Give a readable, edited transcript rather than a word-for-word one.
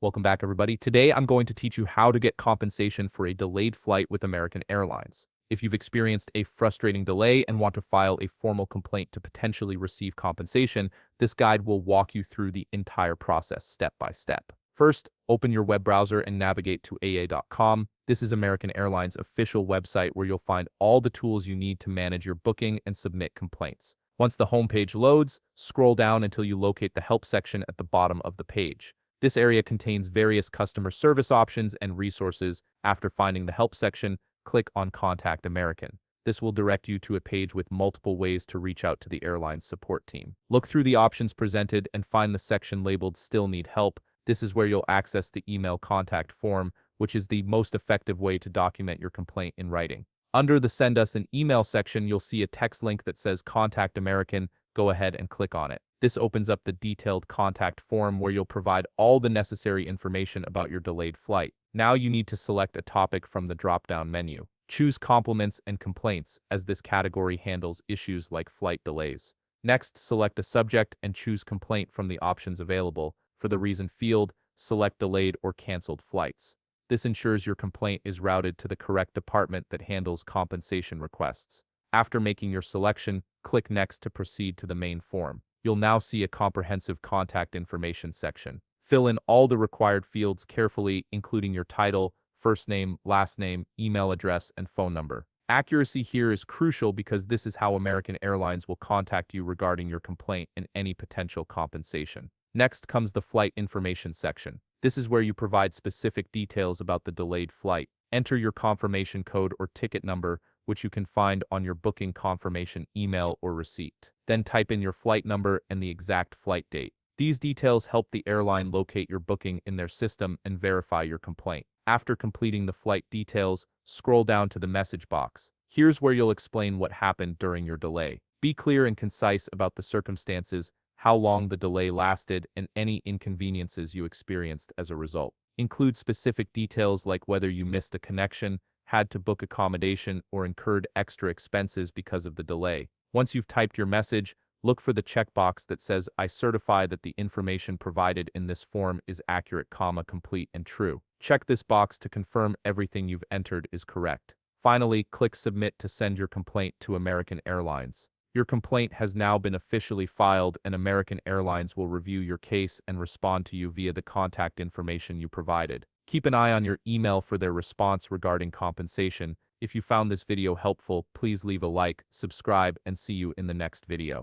Welcome back, everybody. Today, I'm going to teach you how to get compensation for a delayed flight with American Airlines. If you've experienced a frustrating delay and want to file a formal complaint to potentially receive compensation, this guide will walk you through the entire process step by step. First, open your web browser and navigate to aa.com. This is American Airlines' official website where you'll find all the tools you need to manage your booking and submit complaints. Once the homepage loads, scroll down until you locate the help section at the bottom of the page. This area contains various customer service options and resources. After finding the help section, click on Contact American. This will direct you to a page with multiple ways to reach out to the airline's support team. Look through the options presented and find the section labeled Still Need Help. This is where you'll access the email contact form, which is the most effective way to document your complaint in writing. Under the Send Us an Email section, you'll see a text link that says Contact American. Go ahead and click on it. This opens up the detailed contact form where you'll provide all the necessary information about your delayed flight. Now you need to select a topic from the drop-down menu. Choose Compliments and Complaints, as this category handles issues like flight delays. Next, select a subject and choose Complaint from the options available. For the reason field, select Delayed or Canceled Flights. This ensures your complaint is routed to the correct department that handles compensation requests. After making your selection, click Next to proceed to the main form. You'll now see a comprehensive contact information section. Fill in all the required fields carefully, including your title, first name, last name, email address, and phone number. Accuracy here is crucial because this is how American Airlines will contact you regarding your complaint and any potential compensation. Next comes the flight information section. This is where you provide specific details about the delayed flight. Enter your confirmation code or ticket number, which you can find on your booking confirmation email or receipt. Then type in your flight number and the exact flight date. These details help the airline locate your booking in their system and verify your complaint. After completing the flight details, scroll down to the message box. Here's where you'll explain what happened during your delay. Be clear and concise about the circumstances, how long the delay lasted, and any inconveniences you experienced as a result. Include specific details like whether you missed a connection, had to book accommodation, or incurred extra expenses because of the delay. Once you've typed your message, look for the checkbox that says, I certify that the information provided in this form is accurate, complete, and true. Check this box to confirm everything you've entered is correct. Finally, click Submit to send your complaint to American Airlines. Your complaint has now been officially filed, and American Airlines will review your case and respond to you via the contact information you provided. Keep an eye on your email for their response regarding compensation. If you found this video helpful, please leave a like, subscribe, and see you in the next video.